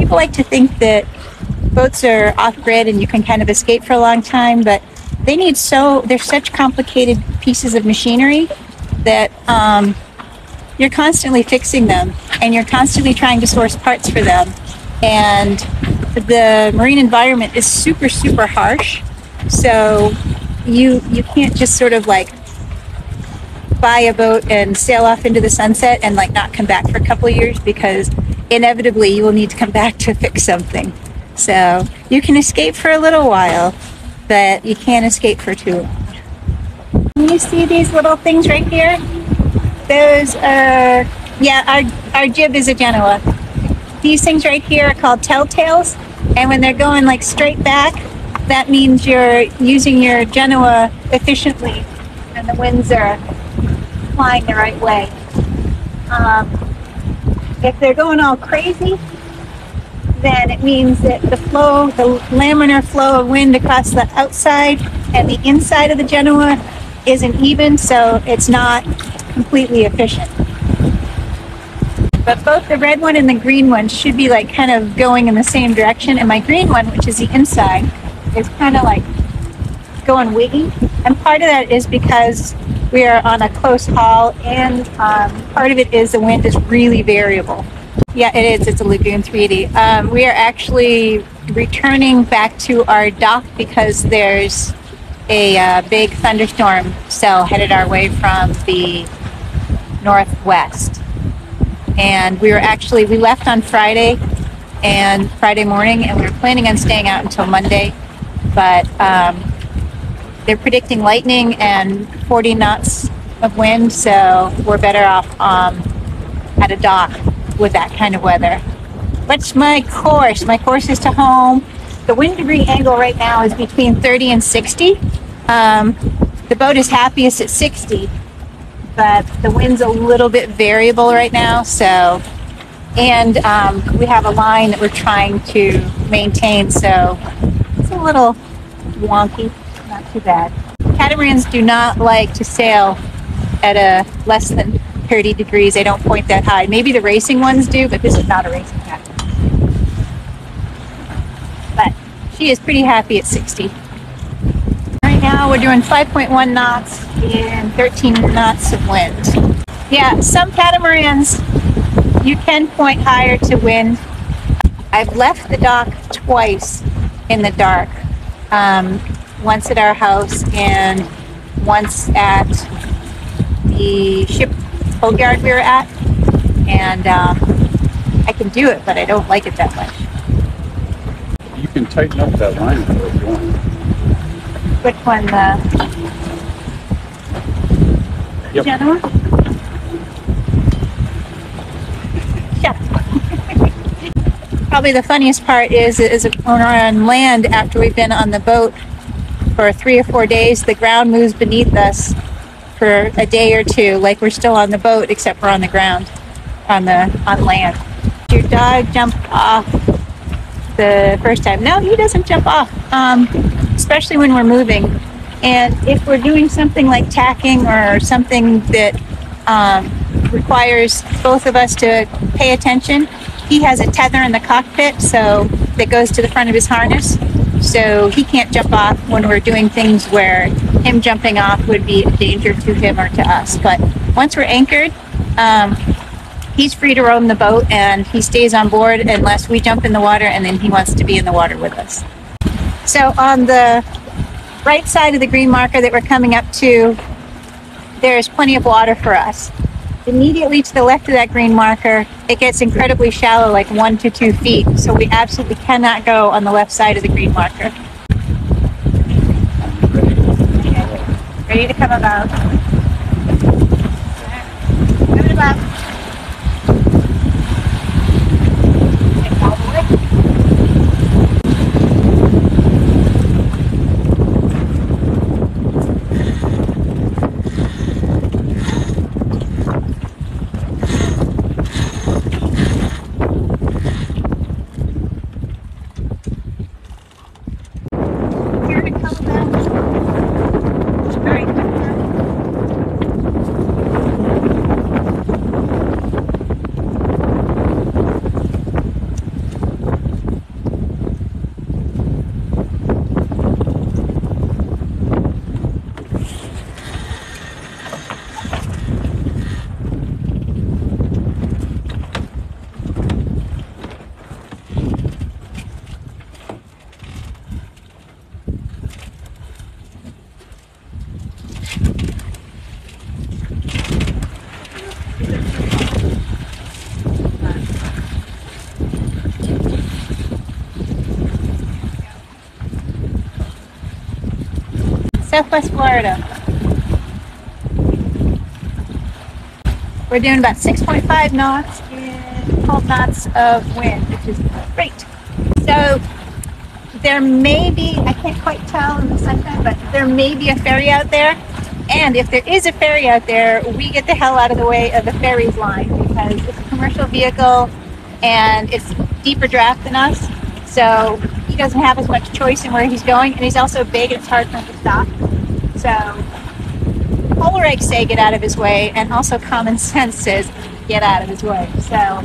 People like to think that boats are off-grid and you can kind of escape for a long time, but they're such complicated pieces of machinery that you're constantly fixing them, and you're constantly trying to source parts for them. And the marine environment is super, super harsh. So you can't just sort of like buy a boat and sail off into the sunset and like not come back for a couple of years, because inevitably you will need to come back to fix something. So you can escape for a little while, but you can't escape for too long. You see these little things right here? Those are, our jib is a Genoa. These things right here are called telltales, and when they're going like straight back, that means you're using your Genoa efficiently and the winds are flying the right way. If they're going all crazy, then it means that the laminar flow of wind across the outside and the inside of the Genoa isn't even, so it's not completely efficient. But both the red one and the green one should be like kind of going in the same direction, and my green one, which is the inside, is kind of like going wiggy. And part of that is because we are on a close haul, and part of it is the wind is really variable. Yeah, it is. It's a Lagoon 380. We are actually returning back to our dock because there's a big thunderstorm cell headed our way from the northwest. And we left on Friday morning, and we were planning on staying out until Monday, but they're predicting lightning and 40 knots of wind, so we're better off at a dock with that kind of weather. What's my course? My course is to home. The wind degree angle right now is between 30 and 60. The boat is happiest at 60, but the wind's a little bit variable right now, so, and we have a line that we're trying to maintain, so it's a little wonky, not too bad. Catamarans do not like to sail at a less than 30 degrees. They don't point that high. Maybe the racing ones do, but this is not a racing catamaran. But she is pretty happy at 60. Right now we're doing 5.1 knots and 13 knots of wind. Yeah, some catamarans you can point higher to wind. I've left the dock twice in the dark. Once at our house and once at the ship boatyard we were at, and I can do it, but I don't like it that much. You can tighten up that line if you want. Which one? Yep. Genoa? Yeah. Probably the funniest part is when we're on land after we've been on the boat for 3 or 4 days, the ground moves beneath us for a day or two, like we're still on the boat, except we're on the ground, on land. Your dog jumped off the first time. No, he doesn't jump off, especially when we're moving. And if we're doing something like tacking or something that requires both of us to pay attention, he has a tether in the cockpit, so that goes to the front of his harness. So he can't jump off when we're doing things where him jumping off would be a danger to him or to us. But once we're anchored, he's free to roam the boat, and he stays on board unless we jump in the water, and then he wants to be in the water with us. So on the right side of the green marker that we're coming up to, there's plenty of water for us. Immediately to the left of that green marker, it gets incredibly shallow, like 1 to 2 feet. So we absolutely cannot go on the left side of the green marker. Okay. Ready to come about. Coming about. And all the way. Southwest Florida. We're doing about 6.5 knots and 12 knots of wind, which is great. So there may be, I can't quite tell in the sunshine, but there may be a ferry out there. And if there is a ferry out there, we get the hell out of the way of the ferry's line because it's a commercial vehicle and it's deeper draft than us. So he doesn't have as much choice in where he's going, and he's also big and it's hard for him to stop. So polar eggs say get out of his way, and also common sense says get out of his way. So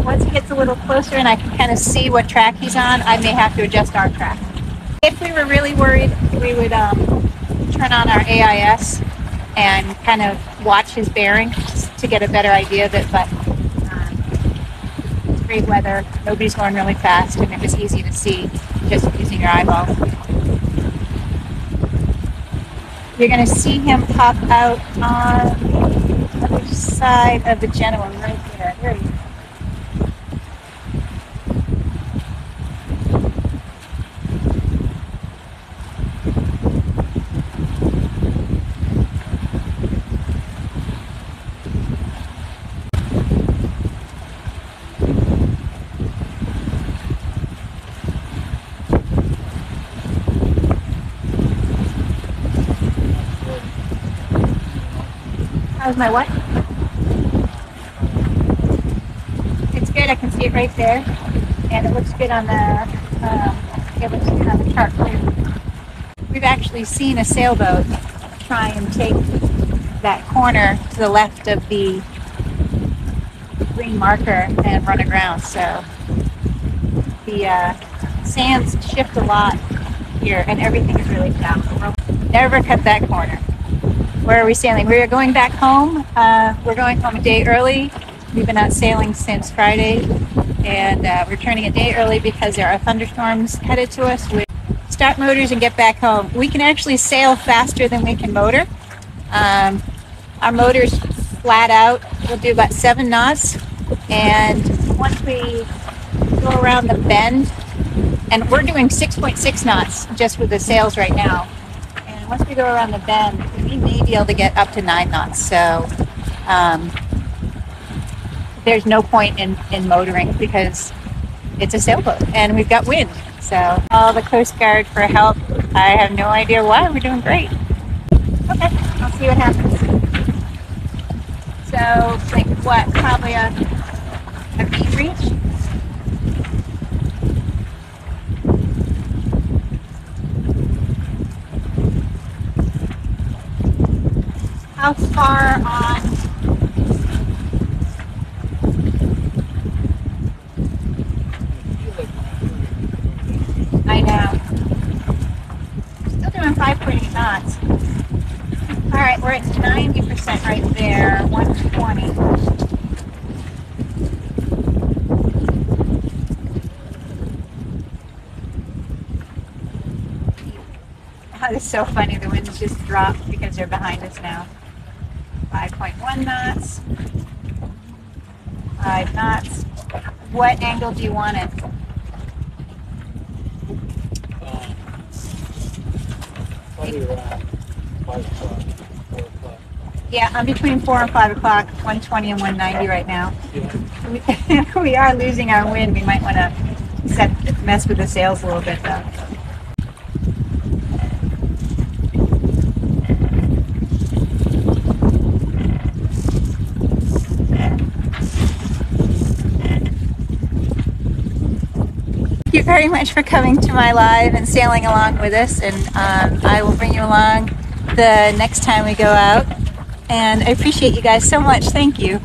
once he gets a little closer and I can kind of see what track he's on, I may have to adjust our track. If we were really worried, we would turn on our AIS and kind of watch his bearing to get a better idea of it, but it's great weather, nobody's going really fast, and it was easy to see just using your eyeballs. You're going to see him pop out on the other side of the Genoa right there. There he is. How's my what? It's good. I can see it right there, and it looks good on the chart too. We've actually seen a sailboat try and take that corner to the left of the green marker and run aground. So the sands shift a lot here, and everything is really shallow. Never cut that corner. Where are we sailing? We are going back home. We're going home a day early. We've been out sailing since Friday, and we're turning a day early because there are thunderstorms headed to us. We start motors and get back home. We can actually sail faster than we can motor. Our motor's flat out. We'll do about 7 knots, and once we go around the bend, and we're doing 6.6 knots just with the sails right now. Once we go around the bend, we may be able to get up to 9 knots. So there's no point in motoring because it's a sailboat and we've got wind. So all the Coast Guard for help. I have no idea why. We're doing great. Okay, I'll see what happens. So like what? Probably a beat reach. How far on? I know. Still doing 5.8 knots. All right, we're at 90% right there, 120. Oh, it's so funny. The winds just dropped because they're behind us now. 5.1 knots, 5 knots. What angle do you want it? Probably around 5 o'clock, 4 o'clock. Yeah, I'm between 4 and 5 o'clock, 120 and 190 right now. Yeah. We are losing our wind. We might want to mess with the sails a little bit though. Thank you very much for coming to my live and sailing along with us, and I will bring you along the next time we go out, and I appreciate you guys so much. Thank you.